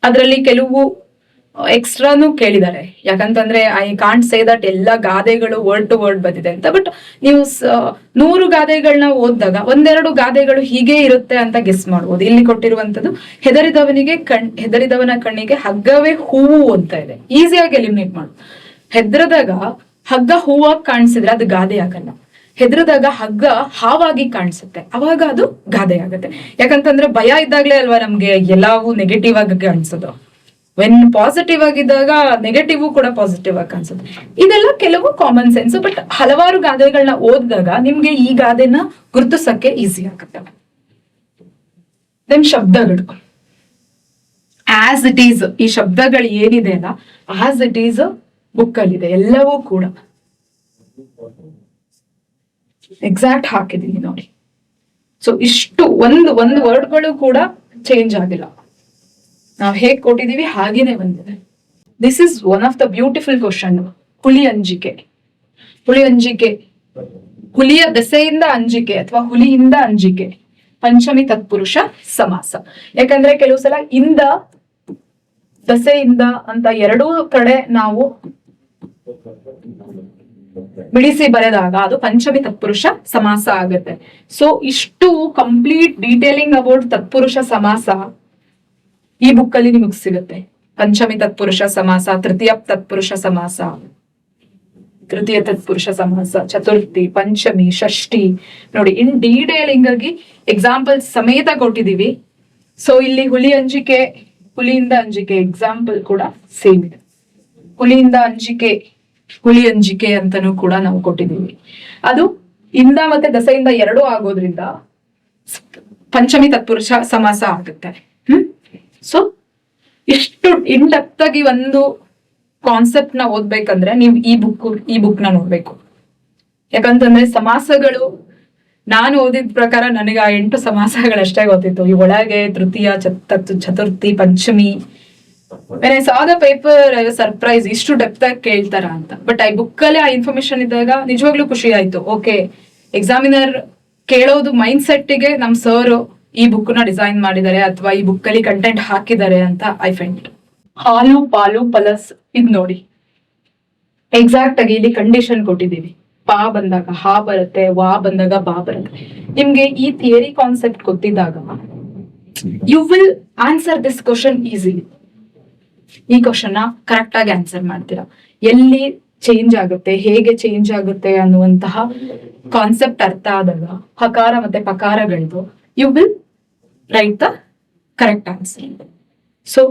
[SPEAKER 1] ಅದರಲ್ಲಿ ಕೆಲವು ಎಕ್ಸ್ಟ್ರಾನು ಕೇಳಿದ್ದಾರೆ. ಯಾಕಂತಂದ್ರೆ ಐ ಕಾಂಟ್ ಸೇ ದಟ್ ಎಲ್ಲ ಗಾದೆಗಳು ವರ್ಡ್ ಟು ವರ್ಡ್ ಬಂದಿದೆ ಅಂತ. ಬಟ್ ನೀವು 100 ಗಾದೆಗಳನ್ನ ಓದಿದಾಗ ಒಂದೆರಡು ಗಾದೆಗಳು ಹೀಗೆ ಇರುತ್ತೆ ಅಂತ ಗೆಸ್ ಮಾಡ್ಬೋದು. ಇಲ್ಲಿ ಕೊಟ್ಟಿರುವಂತದ್ದು ಹೆದರಿದವನ ಕಣ್ಣಿಗೆ ಹಗ್ಗವೇ ಹೂವು ಅಂತ ಇದೆ. ಈಸಿಯಾಗಿ ಎಲಿಮಿನೇಟ್ ಮಾಡು. ಹೆದ್ರದಾಗ ಹಗ್ಗ ಹೂವಾಗಿ ಕಾಣಿಸಿದ್ರೆ ಅದು ಗಾದೆ ಆಗಲ್ಲ. ಹೆದ್ರದಾಗ ಹಗ್ಗ ಹಾವಾಗಿ ಕಾಣಿಸುತ್ತೆ, ಅವಾಗ ಅದು ಗಾದೆ ಆಗುತ್ತೆ. ಯಾಕಂತಂದ್ರೆ ಭಯ ಇದ್ದಾಗ್ಲೇ ಅಲ್ವಾ ನಮ್ಗೆ ಎಲ್ಲವೂ ನೆಗೆಟಿವ್ ಆಗಿ ಕಾಣಿಸೋದು. ವೆನ್ ಪಾಸಿಟಿವ್ ಆಗಿದ್ದಾಗ ನೆಗೆಟಿವ್ ಕೂಡ ಪಾಸಿಟಿವ್ ಆಗಿ ಕಾಣಿಸುತ್ತೆ. ಇದೆಲ್ಲ ಕೆಲವು ಕಾಮನ್ ಸೆನ್ಸ್. ಬಟ್ ಹಲವಾರು ಗಾದೆಗಳನ್ನ ಓದಿದಾಗ ನಿಮ್ಗೆ ಈ ಗಾದೆನ ಗುರುತಿಸಕ್ಕೆ ಈಸಿ ಆಗುತ್ತೆ. ದೆನ್ ಶಬ್ದಗಳು ಆಸ್ ಇಟ್ ಈಸ್. ಈ ಶಬ್ದಗಳು ಏನಿದೆ ಅಲ್ಲ, ಆಸ್ ಇಟ್ ಈಸ್ ಬುಕ್ ಅಲ್ಲಿ ಇದೆ ಎಲ್ಲವೂ ಕೂಡ. ಎಕ್ಸಾಕ್ಟ್ ಹಾಕಿದೀನಿ ನೋಡಿ. ಸೊ ಇಷ್ಟು ಒಂದು ವರ್ಡ್ಗಳು ಕೂಡ ಚೇಂಜ್ ಆಗಿಲ್ಲ. ನಾವು ಹೇಗ್ ಕೊಟ್ಟಿದೀವಿ ಹಾಗೇನೆ ಬಂದಿದೆ. This is one of the beautiful question. ಹುಲಿ ಅಂಜಿಕೆ. ಹುಲಿಯ ದೆಸೆಯಿಂದ ಅಂಜಿಕೆ ಅಥವಾ ಹುಲಿಯಿಂದ ಅಂಜಿಕೆ. ಪಂಚಮಿ ತತ್ಪುರುಷ ಸಮಾಸ. ಯಾಕಂದ್ರೆ ಕೆಲವು ಸಲ ಇಂದ ದಸೆಯಿಂದ ಅಂತ ಎರಡೂ ಕಡೆ ನಾವು ಬಿಡಿಸಿ ಬರೆದಾಗ ಅದು ಪಂಚಮಿ ತತ್ಪುರುಷ ಸಮಾಸ ಆಗುತ್ತೆ. ಸೊ ಇಷ್ಟು ಕಂಪ್ಲೀಟ್ ಡೀಟೇಲಿಂಗ್ ಅಬೌಟ್ ತತ್ಪುರುಷ ಸಮಾಸ ಈ ಬುಕ್ ಅಲ್ಲಿ ನಿಮಗೆ ಸಿಗುತ್ತೆ. ಪಂಚಮಿ ತತ್ಪುರುಷ ಸಮಾಸ, ತೃತೀಯ ತತ್ಪುರುಷ ಸಮಾಸ, ಚತುರ್ಥಿ, ಪಂಚಮಿ, ಷಷ್ಠಿ ನೋಡಿ ಇನ್ ಡೀಟೇಲಿಂಗ್ ಆಗಿ ಎಕ್ಸಾಂಪಲ್ ಸಮೇತ ಕೊಟ್ಟಿದೀವಿ. ಸೊ ಇಲ್ಲಿ ಹುಲಿಯಿಂದ ಅಂಜಿಕೆ ಎಕ್ಸಾಂಪಲ್ ಕೂಡ ಸೇಮ್ ಇದೆ. ಹುಲಿ ಅಂಜಿಕೆ ಅಂತಾನೂ ಕೂಡ ನಾವು ಕೊಟ್ಟಿದ್ದೀವಿ. ಅದು ಇಂದ ಮತ್ತೆ ದಸೆಯಿಂದ ಎರಡೂ ಆಗೋದ್ರಿಂದ ಪಂಚಮಿ ತತ್ಪುರುಷ ಸಮಾಸ ಆಗುತ್ತೆ. ಸೊ ಎಷ್ಟು ಇನ್ ಡೆಪ್ತ್ ಆಗಿ ಒಂದು ಕಾನ್ಸೆಪ್ಟ್ ನ ಓದ್ಬೇಕಂದ್ರೆ ನೀವು ಈ ಬುಕ್ ನ ನೋಡ್ಬೇಕು. ಯಾಕಂತಂದ್ರೆ ಸಮಾಸಗಳು ನಾನು ಓದಿದ ಪ್ರಕಾರ ನನಗೆ 8 ಸಮಾಸಗಳಷ್ಟೇ ಗೊತ್ತಿತ್ತು. ಈ ಒಳಗೆ ತೃತೀಯ, Chaturthi, Panchami. when I saw the paper I was surprised ಇಷ್ಟು ಡೆಪ್ತ್ ಆಗಿ ಕೇಳ್ತಾರ ಅಂತ. ಬಟ್ ಈ ಬುಕ್ ಅಲ್ಲಿ ಆ ಇನ್ಫಾರ್ಮೇಶನ್ ಇದ್ದಾಗ ನಿಜವಾಗ್ಲೂ ಖುಷಿ ಆಯ್ತು. ಓಕೆ, ಎಕ್ಸಾಮಿನರ್ ಕೇಳೋದು ಮೈಂಡ್ ಸೆಟ್ ಗೆ ನಮ್ ಸರ್ ಈ ಬುಕ್ ನ ಡಿಸೈನ್ ಮಾಡಿದ್ದಾರೆ ಅಥವಾ ಈ ಬುಕ್ ಅಲ್ಲಿ ಕಂಟೆಂಟ್ ಹಾಕಿದ್ದಾರೆ ಅಂತ ಐ ಫೈಂಡ್. ಹಾಲು, ಪಾಲು, ಪಲಸ್ ಇದ್ ನೋಡಿ ಎಕ್ಸಾಕ್ಟ್ ಆಗಿ ಇಲ್ಲಿ ಕಂಡೀಷನ್ ಕೊಟ್ಟಿದೀವಿ. ಪಾ ಬಂದಾಗ ಹಾ ಬರುತ್ತೆ, ವಾ ಬಂದಾಗ ಬಾ ಬರುತ್ತೆ. ನಿಮ್ಗೆ ಈ ಥಿಯರಿ ಕಾನ್ಸೆಪ್ಟ್ ಗೊತ್ತಿದ್ದಾಗ you will answer this question easily. ಈ ಕ್ವಶನ್ ನ ಕರೆಕ್ಟ್ ಆಗಿ ಆನ್ಸರ್ ಮಾಡ್ತೀರಾ. ಎಲ್ಲಿ ಚೇಂಜ್ ಆಗುತ್ತೆ, ಹೇಗೆ ಚೇಂಜ್ ಆಗುತ್ತೆ ಅನ್ನುವಂತಹ ಕಾನ್ಸೆಪ್ಟ್ ಅರ್ಥ ಆದಾಗ ಹಕಾರ ಮತ್ತೆ ಪಕಾರಗಳದು you will write the correct answer. So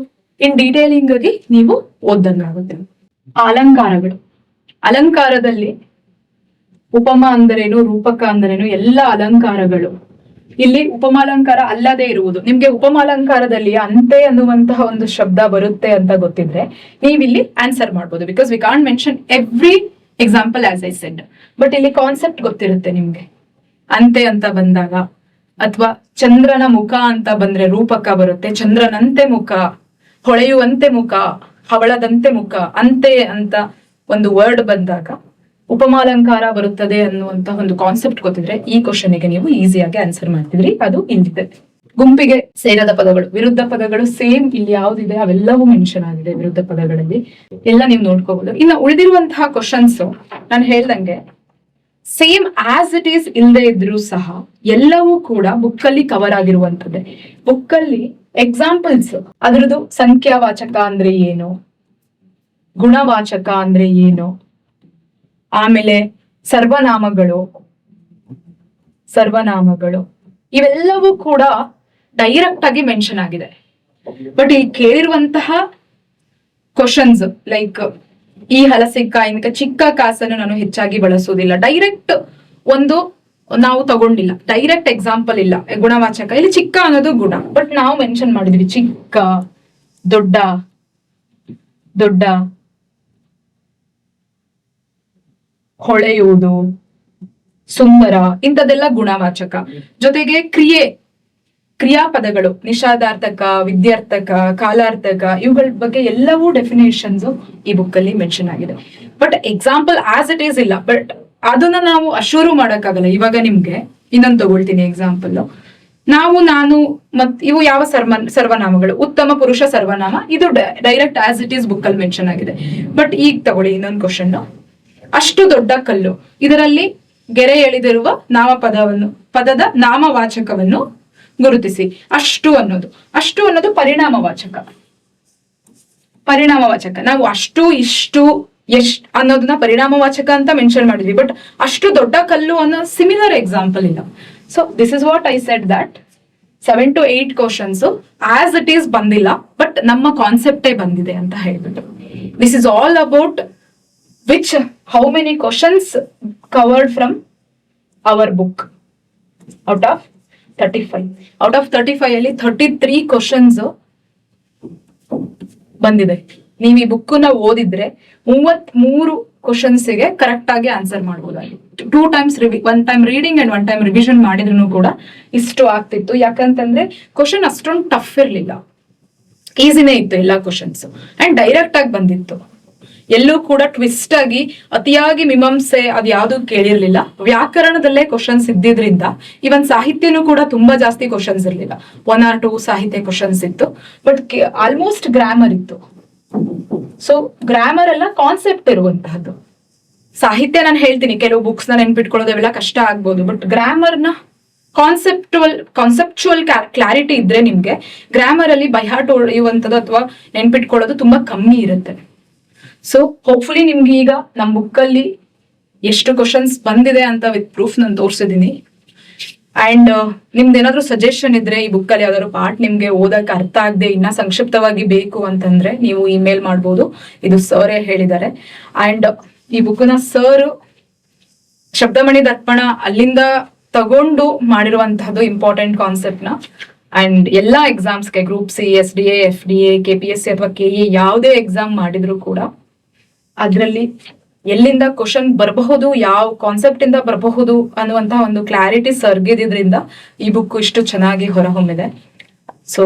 [SPEAKER 1] in detailing ಆಗಿ ನೀವು ಓದಂಗಾಗುತ್ತೆ. ಅಲಂಕಾರದಲ್ಲಿ ಉಪಮ ಅಂದರೇನು, ರೂಪಕ ಅಂದರೇನು, ಎಲ್ಲ ಅಲಂಕಾರಗಳು. ಇಲ್ಲಿ ಉಪಮಾಲಂಕಾರ ಅಲ್ಲದೆ ಇರುವುದು. ನಿಮ್ಗೆ ಉಪಮಾಲಂಕಾರದಲ್ಲಿ ಅಂತೆ ಅನ್ನುವಂತಹ ಒಂದು ಶಬ್ದ ಬರುತ್ತೆ ಅಂತ ಗೊತ್ತಿದ್ರೆ ನೀವಿಲ್ಲಿ ಆನ್ಸರ್ ಮಾಡ್ಬೋದು. Because we can't mention every example as I said. But ಇಲ್ಲಿ ಕಾನ್ಸೆಪ್ಟ್ ಗೊತ್ತಿರುತ್ತೆ ನಿಮ್ಗೆ. ಅಂತೆ ಅಂತ ಬಂದಾಗ ಅಥವಾ ಚಂದ್ರನ ಮುಖ ಅಂತ ಬಂದ್ರೆ ರೂಪಕ ಬರುತ್ತೆ. ಚಂದ್ರನಂತೆ ಮುಖ, ಹೊಳೆಯುವಂತೆ ಮುಖ, ಹವಳದಂತೆ ಮುಖ, ಅಂತೆ ಅಂತ ಒಂದು ವರ್ಡ್ ಬಂದಾಗ ಉಪಮಾಲಂಕಾರ ಬರುತ್ತದೆ ಅನ್ನುವಂತ ಒಂದು ಕಾನ್ಸೆಪ್ಟ್ ಗೊತ್ತಿದ್ರೆ ಈ ಕ್ವಶನ್ಗೆ ನೀವು ಈಸಿಯಾಗಿ ಆನ್ಸರ್ ಮಾಡ್ತಿದ್ರಿ. ಅದು ಇಲ್ಲಿದೆ. ಗುಂಪಿಗೆ ಸೇರದ ಪದಗಳು, ವಿರುದ್ಧ ಪದಗಳು ಸೇಮ್ ಇಲ್ಲಿ ಯಾವ್ದಿದೆ ಅವೆಲ್ಲವೂ ಮೆನ್ಷನ್ ಆಗಿದೆ ವಿರುದ್ಧ ಪದಗಳಲ್ಲಿ. ಎಲ್ಲ ನೀವು ನೋಡ್ಕೋಬಹುದು. ಇನ್ನು ಉಳಿದಿರುವಂತಹ ಕ್ವಶನ್ಸ್ ನಾನು ಹೇಳ್ದಂಗೆ ಸೇಮ್ ಆಸ್ ಇಟ್ ಈಸ್ ಇಲ್ಲದೆ ಇದ್ರೂ ಸಹ ಎಲ್ಲವೂ ಕೂಡ ಬುಕ್ ಅಲ್ಲಿ ಕವರ್ ಆಗಿರುವಂತದ್ದೇ. ಬುಕ್ ಅಲ್ಲಿ ಎಕ್ಸಾಂಪಲ್ಸ್ ಅದ್ರದ್ದು ಸಂಖ್ಯಾವಾಚಕ ಅಂದ್ರೆ ಏನು, ಗುಣವಾಚಕ ಅಂದ್ರೆ ಏನು, ಆಮೇಲೆ ಸರ್ವನಾಮಗಳು ಇವೆಲ್ಲವೂ ಕೂಡ ಡೈರೆಕ್ಟ್ ಆಗಿ ಮೆನ್ಷನ್ ಆಗಿದೆ. ಬಟ್ ಈ ಕೇಳಿರುವಂತಹ ಕ್ವಶನ್ಸ್ ಲೈಕ್ ಈ ಹಲಸಿನಕಾಯಿನ ಚಿಕ್ಕ ಕಾಸನ್ನು ನಾನು ಹೆಚ್ಚಾಗಿ ಬಳಸುವುದಿಲ್ಲ, ಡೈರೆಕ್ಟ್ ಒಂದು ನಾವು ತಗೊಂಡಿಲ್ಲ, ಡೈರೆಕ್ಟ್ ಎಕ್ಸಾಂಪಲ್ ಇಲ್ಲ. ಗುಣವಾಚಕ ಇಲ್ಲಿ ಚಿಕ್ಕ ಅನ್ನೋದು ಗುಣ, ಬಟ್ ನಾವು ಮೆನ್ಷನ್ ಮಾಡಿದ್ವಿ ಚಿಕ್ಕ, ದೊಡ್ಡ, ಹೊಳೆಯುವುದು, ಸುಂದರ, ಇಂಥದೆಲ್ಲ ಗುಣವಾಚಕ. ಜೊತೆಗೆ ಕ್ರಿಯಾಪದಗಳು ನಿಷಾದಾರ್ಥಕ, ವಿದ್ಯಾರ್ಥಕ, ಕಾಲಾರ್ಥಕ ಇವುಗಳ ಬಗ್ಗೆ ಎಲ್ಲವೂ ಡೆಫಿನೇಷನ್ಸ್ ಈ ಬುಕ್ ಅಲ್ಲಿ ಮೆನ್ಷನ್ ಆಗಿದೆ. But example as it is ಇಲ್ಲ. ಬಟ್ ಅದನ್ನ ನಾವು ಅಶೂರು ಮಾಡಕ್ಕಾಗಲ್ಲ. ಇವಾಗ ನಿಮ್ಗೆ ಇನ್ನೊಂದು ತಗೊಳ್ತೀನಿ ಎಕ್ಸಾಂಪಲ್. ನಾವು, ನಾನು, ಮತ್ ಇವು ಯಾವ ಸರ್ವನಾಮಗಳು? ಉತ್ತಮ ಪುರುಷ ಸರ್ವನಾಮ. ಇದು direct as it is book ಅಲ್ಲಿ ಮೆನ್ಷನ್ ಆಗಿದೆ. ಬಟ್ ಈಗ ತಗೊಳ್ಳಿ ಇನ್ನೊಂದು ಕ್ವಶನ್. ಅಷ್ಟು ದೊಡ್ಡ ಕಲ್ಲು, ಇದರಲ್ಲಿ ಗೆರೆ ಎಳೆದಿರುವ ಪದದ ನಾಮವಾಚಕವನ್ನು ಗುರುತಿಸಿ. ಅಷ್ಟು ಅನ್ನೋದು ಪರಿಣಾಮವಾಚಕ. ನಾವು ಅಷ್ಟು, ಇಷ್ಟು, ಅನ್ನೋದನ್ನ ಪರಿಣಾಮವಾಚಕ ಅಂತ ಮೆನ್ಷನ್ ಮಾಡಿದ್ವಿ. ಬಟ್ ಅಷ್ಟು ದೊಡ್ಡ ಕಲ್ಲು ಅನ್ನೋ ಸಿಮಿಲರ್ ಎಕ್ಸಾಂಪಲ್ ಇಲ್ಲ. So this is what I said that 7 to 8 questions as it is ಬಂದಿಲ್ಲ, ಬಟ್ ನಮ್ಮ ಕಾನ್ಸೆಪ್ಟೇ ಬಂದಿದೆ ಅಂತ ಹೇಳ್ಬಿಟ್ಟು. This is all about how many questions covered from our book out of 35. Out of 35 ಅಲ್ಲಿ 33 ಕ್ವಶನ್ಸ್ ಬಂದಿದೆ. ನೀವು ಈ ಬುಕ್ ನ ಓದಿದ್ರೆ 33 ಕ್ವಶನ್ಸ್ಗೆ ಕರೆಕ್ಟ್ ಆಗಿ ಆನ್ಸರ್ ಮಾಡಬಹುದಾಗಿತ್ತು. 2 times 1 time reading and 1 time revision ಮಾಡಿದ್ರು ಕೂಡ ಇಷ್ಟು ಆಗ್ತಿತ್ತು. ಯಾಕಂತಂದ್ರೆ ಕ್ವಶನ್ ಅಷ್ಟೊಂದು ಟಫ್ ಇರ್ಲಿಲ್ಲ, ಈಸಿನೇ ಇತ್ತು ಎಲ್ಲಾ ಕ್ವಶನ್ಸ್ ಅಂಡ್ ಡೈರೆಕ್ಟ್ ಆಗಿ ಬಂದಿತ್ತು. ಎಲ್ಲೂ ಕೂಡ ಟ್ವಿಸ್ಟ್ ಆಗಿ ಅತಿಯಾಗಿ ಮೀಮಾಂಸೆ ಅದ್ ಯಾವ್ದು ಕೇಳಿರ್ಲಿಲ್ಲ. ವ್ಯಾಕರಣದಲ್ಲೇ ಕ್ವಶನ್ಸ್ ಇದ್ದಿದ್ರಿಂದ ಇವನ್ ಸಾಹಿತ್ಯನೂ ಕೂಡ ತುಂಬಾ ಜಾಸ್ತಿ ಕ್ವಶನ್ಸ್ ಇರ್ಲಿಲ್ಲ. 1 or 2 ಸಾಹಿತ್ಯ ಕ್ವಶನ್ಸ್ ಇತ್ತು, ಬಟ್ ಆಲ್ಮೋಸ್ಟ್ ಗ್ರಾಮರ್ ಇತ್ತು. ಸೊ ಗ್ರಾಮರ್ ಎಲ್ಲ ಕಾನ್ಸೆಪ್ಟ್ ಇರುವಂತಹದ್ದು. ಸಾಹಿತ್ಯ ನಾನು ಹೇಳ್ತೀನಿ, ಕೆಲವು ಬುಕ್ಸ್ ನ ನೆನ್ಪಿಟ್ಕೊಳ್ಳೋದು ಅವೆಲ್ಲ ಕಷ್ಟ ಆಗ್ಬೋದು, ಬಟ್ ಗ್ರಾಮರ್ ನ ಕಾನ್ಸೆಪ್ಚುವಲ್ ಕ್ಲಾರಿಟಿ ಇದ್ರೆ ನಿಮ್ಗೆ ಗ್ರಾಮರ್ ಅಲ್ಲಿ ಬೈಹಾರ್ಟ್ ಹೊಡೆಯುವಂಥದ್ದು ಅಥವಾ ನೆನ್ಪಿಟ್ಕೊಳ್ಳೋದು ತುಂಬಾ ಕಮ್ಮಿ ಇರುತ್ತೆ. ಸೊ ಹೋಪ್ಫುಲಿ ನಿಮ್ಗೆ ಈಗ ನಮ್ ಬುಕ್ ಅಲ್ಲಿ ಎಷ್ಟು ಕ್ವಶನ್ಸ್ ಬಂದಿದೆ ಅಂತ ವಿತ್ ಪ್ರೂಫ್ ನಾನು ತೋರಿಸಿದೀನಿ. ಅಂಡ್ ನಿಮ್ದೇನಾದ್ರೂ ಸಜೆಷನ್ ಇದ್ರೆ ಈ ಬುಕ್ ಅಲ್ಲಿ ಯಾವ್ದಾದ್ರು ಪಾರ್ಟ್ ನಿಮ್ಗೆ ಓದಕ್ಕೆ ಅರ್ಥ ಆಗದೆ ಇನ್ನ ಸಂಕ್ಷಿಪ್ತವಾಗಿ ಬೇಕು ಅಂತಂದ್ರೆ ನೀವು ಇಮೇಲ್ ಮಾಡ್ಬೋದು. ಇದು ಸರೇ ಹೇಳಿದ್ದಾರೆ. ಅಂಡ್ ಈ ಬುಕ್ನ ಸರ್ ಶಬ್ದಮಣಿ ದರ್ಪಣ ಅಲ್ಲಿಂದ ತಗೊಂಡು ಮಾಡಿರುವಂತಹದ್ದು ಇಂಪಾರ್ಟೆಂಟ್ ಕಾನ್ಸೆಪ್ಟ್ ನ. ಅಂಡ್ ಎಲ್ಲಾ ಎಕ್ಸಾಮ್ಸ್ಗೆ group C, SDA, FDA, KPSC ಅಥವಾ KE ಯಾವುದೇ ಎಕ್ಸಾಮ್ ಮಾಡಿದ್ರು ಕೂಡ ಅದ್ರಲ್ಲಿ ಎಲ್ಲಿಂದ ಕ್ವಶನ್ ಬರಬಹುದು, ಯಾವ ಕಾನ್ಸೆಪ್ಟ್ ಇಂದ ಬರಬಹುದು ಅನ್ನುವಂತಹ ಒಂದು ಕ್ಲಾರಿಟಿ ಸರ್ಗಿದ್ರಿಂದ ಈ ಬುಕ್ ಇಷ್ಟು ಚೆನ್ನಾಗಿ ಹೊರಹೊಮ್ಮಿದೆ. ಸೊ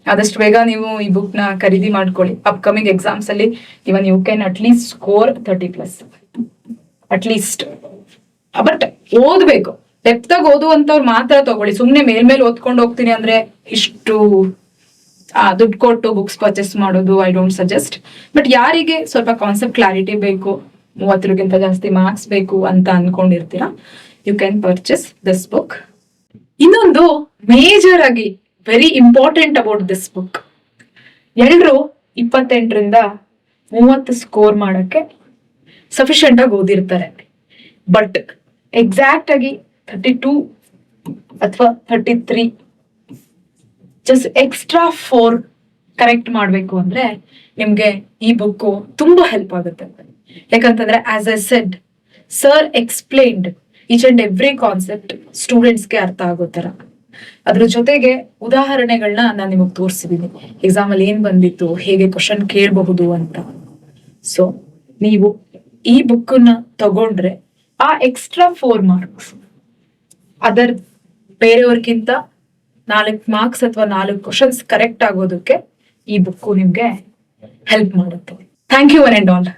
[SPEAKER 1] ಆದಷ್ಟು ಬೇಗ ನೀವು ಈ ಬುಕ್ ನ ಖರೀದಿ ಮಾಡ್ಕೊಳ್ಳಿ. ಅಪ್ಕಮಿಂಗ್ ಎಕ್ಸಾಮ್ಸ್ ಅಲ್ಲಿ even you can at least score 30+ at least. But ಓದ್ಬೇಕು, ಡೆಪ್ತ್ ಆಗಿ ಓದುವಂತವ್ರು ಮಾತ್ರ ತಗೊಳ್ಳಿ. ಸುಮ್ನೆ ಮೇಲ್ಮೇಲೆ ಓದ್ಕೊಂಡು ಹೋಗ್ತೀನಿ ಅಂದ್ರೆ ಇಷ್ಟು ದುಡ್ಡು ಕೊಟ್ಟು ಬುಕ್ಸ್ ಪರ್ಚೇಸ್ ಮಾಡೋದು ಐ ಡೋಂಟ್ ಸಜೆಸ್ಟ್. ಬಟ್ ಯಾರಿಗೆ ಸ್ವಲ್ಪ ಕಾನ್ಸೆಪ್ಟ್ ಕ್ಲಾರಿಟಿ ಬೇಕು, 30ಗಿಂತ ಜಾಸ್ತಿ ಮಾರ್ಕ್ಸ್ ಬೇಕು ಅಂತ ಅನ್ಕೊಂಡಿರ್ತೀರಾ, you can purchase this book. ಇನ್ನೊಂದು ಮೇಜರ್ ಆಗಿ very important about this book, ಎಲ್ರು 28ರಿಂದ 30 ಸ್ಕೋರ್ ಮಾಡಕ್ಕೆ ಸಫಿಶಿಯಂಟ್ ಆಗಿ ಓದಿರ್ತಾರೆ. ಬಟ್ ಎಕ್ಸಾಕ್ಟ್ ಆಗಿ 32 ಅಥವಾ 33 ಜಸ್ಟ್ ಎಕ್ಸ್ಟ್ರಾ 4 ಕರೆಕ್ಟ್ ಮಾಡ್ಬೇಕು ಅಂದ್ರೆ ನಿಮ್ಗೆ ಈ ಬುಕ್ ತುಂಬಾ ಹೆಲ್ಪ್ ಆಗುತ್ತೆ. ಯಾಕಂತಂದ್ರೆ as I said, sir explained each and every concept ಸ್ಟೂಡೆಂಟ್ಸ್ಗೆ ಅರ್ಥ ಆಗೋ ತರ. ಅದ್ರ ಜೊತೆಗೆ ಉದಾಹರಣೆಗಳನ್ನ ನಾನು ನಿಮಗ್ ತೋರಿಸಿದೀನಿ, ಎಕ್ಸಾಮ್ ಅಲ್ಲಿ ಏನ್ ಬಂದಿತ್ತು, ಹೇಗೆ ಕ್ವಶನ್ ಕೇಳಬಹುದು ಅಂತ. ಸೊ ನೀವು ಈ ಬುಕ್ ನ ತಗೊಂಡ್ರೆ ಆ ಎಕ್ಸ್ಟ್ರಾ 4 ಮಾರ್ಕ್ಸ್ ಅದರ್ ಬೇರೆಯವ್ರಿಗಿಂತ 4 ಮಾರ್ಕ್ಸ್ ಅಥವಾ 4 ಕ್ವಶನ್ಸ್ ಕರೆಕ್ಟ್ ಆಗೋದಕ್ಕೆ ಈ ಬುಕ್ ನಿಮ್ಗೆ ಹೆಲ್ಪ್ ಮಾಡುತ್ತೆ. Thank you one and all.